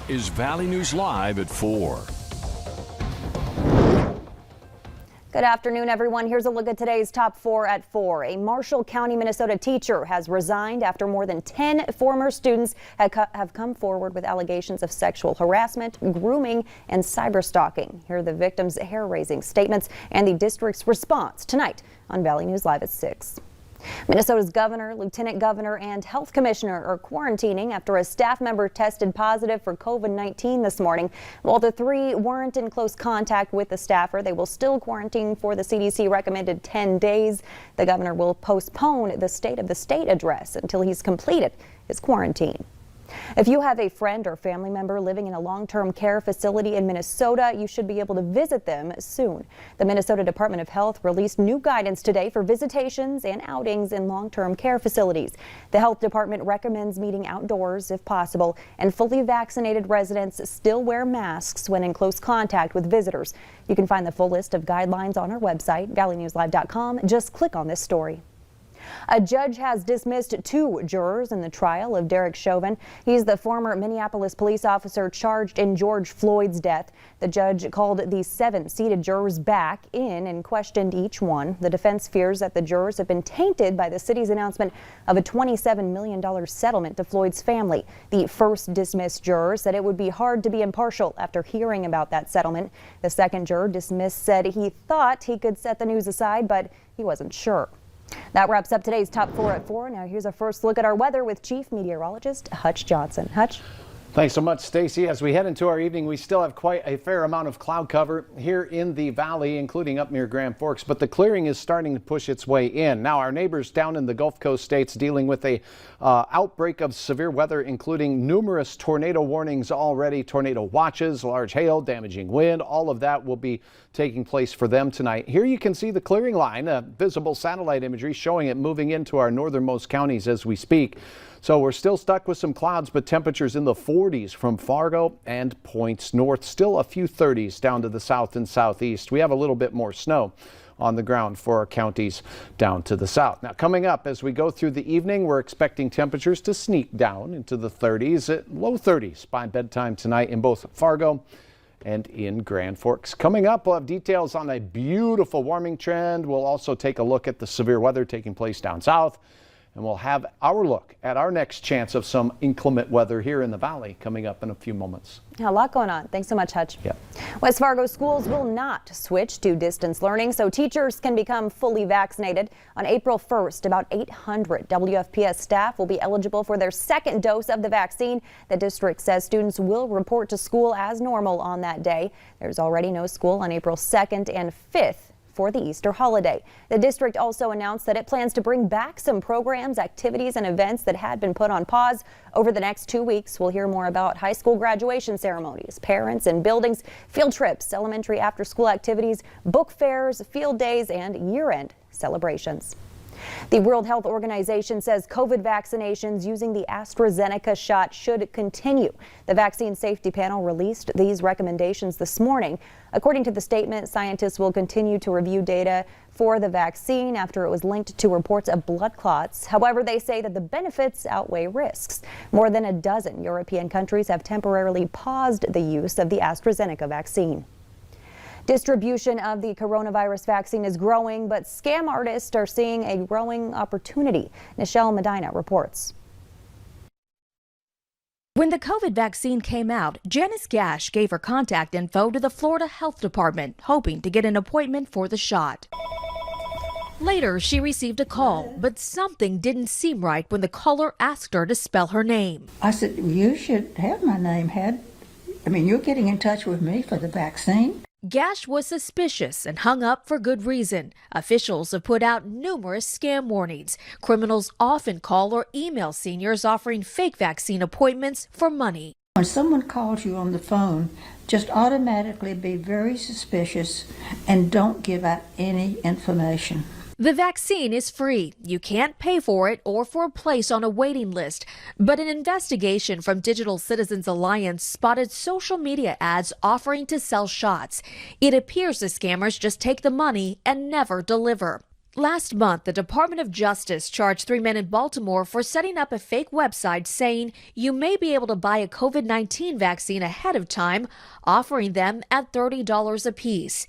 is Valley News Live at 4. Good afternoon, everyone. Here's a look at today's top 4 at 4. A Marshall County, Minnesota teacher has resigned after more than 10 former students have come forward with allegations of sexual harassment, grooming, and cyberstalking. Here are the victims' hair-raising statements and the district's response tonight on Valley News Live at 6. Minnesota's governor, lieutenant governor, and health commissioner are quarantining after a staff member tested positive for COVID-19 this morning. While the 3 weren't in close contact with the staffer, they will still quarantine for the CDC recommended 10 days. The governor will postpone the State of the State address until he's completed his quarantine. If you have a friend or family member living in a long-term care facility in Minnesota, you should be able to visit them soon. The Minnesota Department of Health released new guidance today for visitations and outings in long-term care facilities. The health department recommends meeting outdoors if possible, and fully vaccinated residents still wear masks when in close contact with visitors. You can find the full list of guidelines on our website, valleynewslive.com. Just click on this story. A judge has dismissed 2 jurors in the trial of Derek Chauvin. He's the former Minneapolis police officer charged in George Floyd's death. The judge called the 7 seated jurors back in and questioned each one. The defense fears that the jurors have been tainted by the city's announcement of a $27 million settlement to Floyd's family. The first dismissed juror said it would be hard to be impartial after hearing about that settlement. The second juror dismissed said he thought he could set the news aside, but he wasn't sure. That wraps up today's top 4 at 4. Now here's a first look at our weather with Chief Meteorologist Hutch Johnson. Hutch? Thanks so much, Stacy. As we head into our evening, we still have quite a fair amount of cloud cover here in the valley, including up near Grand Forks, but the clearing is starting to push its way in. Now, our neighbors down in the Gulf Coast states dealing with a outbreak of severe weather, including numerous tornado warnings already, tornado watches, large hail, damaging wind, all of that will be taking place for them tonight. Here you can see the clearing line, visible satellite imagery showing it moving into our northernmost counties as we speak. So we're still stuck with some clouds, but temperatures in the 40s from Fargo and points north. Still a few 30s down to the south and southeast. We have a little bit more snow on the ground for our counties down to the south. Now, coming up as we go through the evening, we're expecting temperatures to sneak down into the 30s, low 30s by bedtime tonight in both Fargo and in Grand Forks. Coming up, we'll have details on a beautiful warming trend. We'll also take a look at the severe weather taking place down south. And we'll have our look at our next chance of some inclement weather here in the valley coming up in a few moments. A lot going on. Thanks so much, Hutch. Yeah. West Fargo schools will not switch to distance learning, so teachers can become fully vaccinated. On April 1st, about 800 WFPS staff will be eligible for their second dose of the vaccine. The district says students will report to school as normal on that day. There's already no school on April 2nd and 5th. For the Easter holiday. The district also announced that it plans to bring back some programs, activities, and events that had been put on pause. Over the next 2 weeks, we'll hear more about high school graduation ceremonies, parents and buildings, field trips, elementary after-school activities, book fairs, field days, and year-end celebrations. The World Health Organization says COVID vaccinations using the AstraZeneca shot should continue. The Vaccine Safety Panel released these recommendations this morning. According to the statement, scientists will continue to review data for the vaccine after it was linked to reports of blood clots. However, they say that the benefits outweigh risks. More than a dozen European countries have temporarily paused the use of the AstraZeneca vaccine. Distribution of the coronavirus vaccine is growing, but scam artists are seeing a growing opportunity. Nichelle Medina reports. When the COVID vaccine came out, Janice Gash gave her contact info to the Florida Health Department, hoping to get an appointment for the shot. Later, she received a call, but something didn't seem right when the caller asked her to spell her name. I said, you should have my name, you're getting in touch with me for the vaccine. Gash was suspicious and hung up for good reason. Officials have put out numerous scam warnings. Criminals often call or email seniors offering fake vaccine appointments for money. When someone calls you on the phone, just automatically be very suspicious and don't give out any information. The vaccine is free. You can't pay for it or for a place on a waiting list. But an investigation from Digital Citizens Alliance spotted social media ads offering to sell shots. It appears the scammers just take the money and never deliver. Last month, the Department of Justice charged 3 men in Baltimore for setting up a fake website saying you may be able to buy a COVID-19 vaccine ahead of time, offering them at $30 apiece.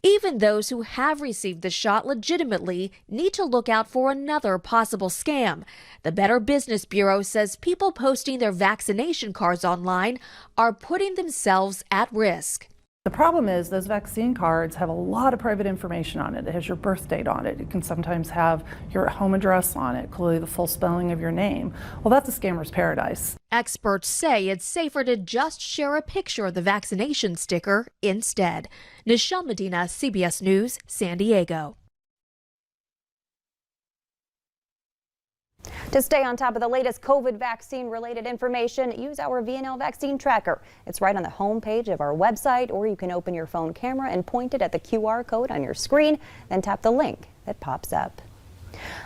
Even those who have received the shot legitimately need to look out for another possible scam. The Better Business Bureau says people posting their vaccination cards online are putting themselves at risk. The problem is those vaccine cards have a lot of private information on it. It has your birth date on it. It can sometimes have your home address on it, including the full spelling of your name. Well, that's a scammer's paradise. Experts say it's safer to just share a picture of the vaccination sticker instead. Nichelle Medina, CBS News, San Diego. To stay on top of the latest COVID vaccine-related information, use our VNL vaccine tracker. It's right on the home page of our website, or you can open your phone camera and point it at the QR code on your screen, then tap the link that pops up.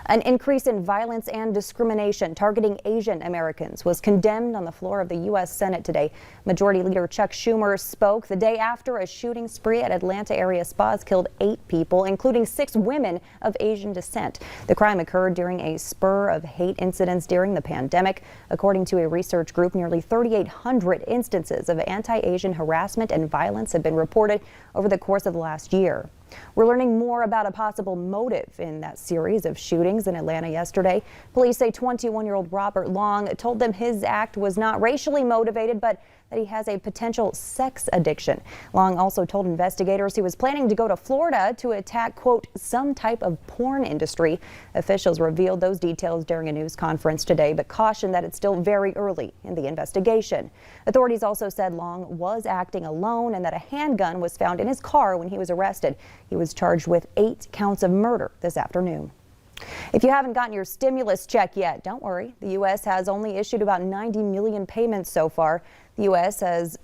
An increase in violence and discrimination targeting Asian Americans was condemned on the floor of the U.S. Senate today. Majority Leader Chuck Schumer spoke the day after a shooting spree at Atlanta area spas killed 8 people, including 6 women of Asian descent. The crime occurred during a spur of hate incidents during the pandemic. According to a research group, nearly 3,800 instances of anti-Asian harassment and violence have been reported over the course of the last year. We're learning more about a possible motive in that series of shootings in Atlanta yesterday. Police say 21-year-old Robert Long told them his act was not racially motivated, but that he has a potential sex addiction. Long also told investigators he was planning to go to Florida to attack, quote, some type of porn industry. Officials revealed those details during a news conference today, but cautioned that it's still very early in the investigation. Authorities also said Long was acting alone and that a handgun was found in his car when he was arrested. He was charged with 8 counts of murder this afternoon. If you haven't gotten your stimulus check yet, don't worry. The U.S. has only issued about 90 million payments so far. The U.S. has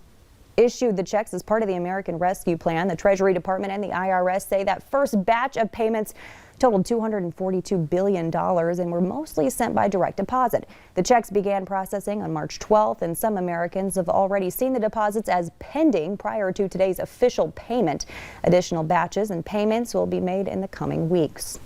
issued the checks as part of the American Rescue Plan. The Treasury Department and the IRS say that first batch of payments totaled $242 billion and were mostly sent by direct deposit. The checks began processing on March 12th, and some Americans have already seen the deposits as pending prior to today's official payment. Additional batches and payments will be made in the coming weeks.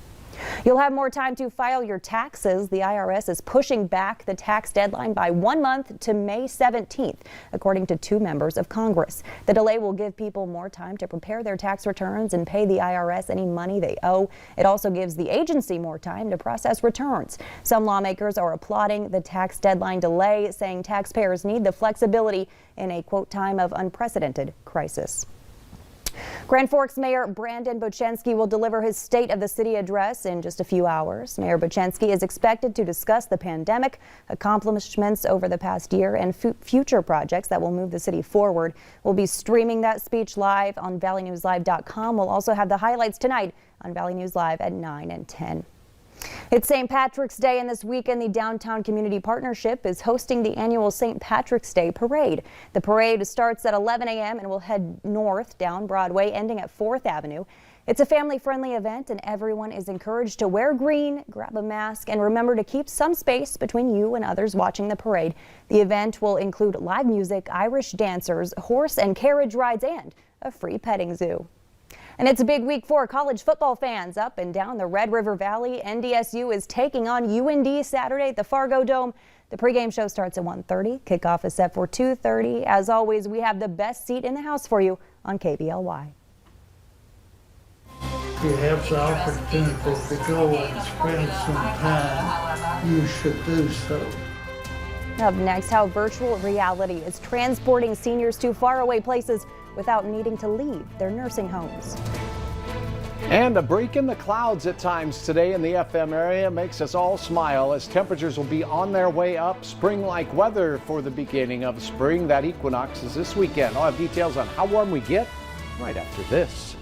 You'll have more time to file your taxes. The IRS is pushing back the tax deadline by 1 month to May 17th, according to 2 members of Congress. The delay will give people more time to prepare their tax returns and pay the IRS any money they owe. It also gives the agency more time to process returns. Some lawmakers are applauding the tax deadline delay, saying taxpayers need the flexibility in a, quote, time of unprecedented crisis. Grand Forks Mayor Brandon Bochenski will deliver his State of the City address in just a few hours. Mayor Bochenski is expected to discuss the pandemic, accomplishments over the past year, and future projects that will move the city forward. We'll be streaming that speech live on valleynewslive.com. We'll also have the highlights tonight on Valley News Live at 9 and 10. It's St. Patrick's Day, and this weekend the Downtown Community Partnership is hosting the annual St. Patrick's Day Parade. The parade starts at 11 a.m. and will head north down Broadway, ending at 4th Avenue. It's a family-friendly event, and everyone is encouraged to wear green, grab a mask, and remember to keep some space between you and others watching the parade. The event will include live music, Irish dancers, horse and carriage rides, and a free petting zoo. And it's a big week for college football fans up and down the Red River Valley. NDSU is taking on UND Saturday at the Fargo Dome. The pregame show starts at 1:30. Kickoff is set for 2:30. As always, we have the best seat in the house for you on KBLY. If you have the opportunity to go and spend some time, you should do so. Up next, how virtual reality is transporting seniors to faraway places without needing to leave their nursing homes. And a break in the clouds at times today in the FM area makes us all smile as temperatures will be on their way up. Spring-like weather for the beginning of spring. That equinox is this weekend. I'll have details on how warm we get right after this.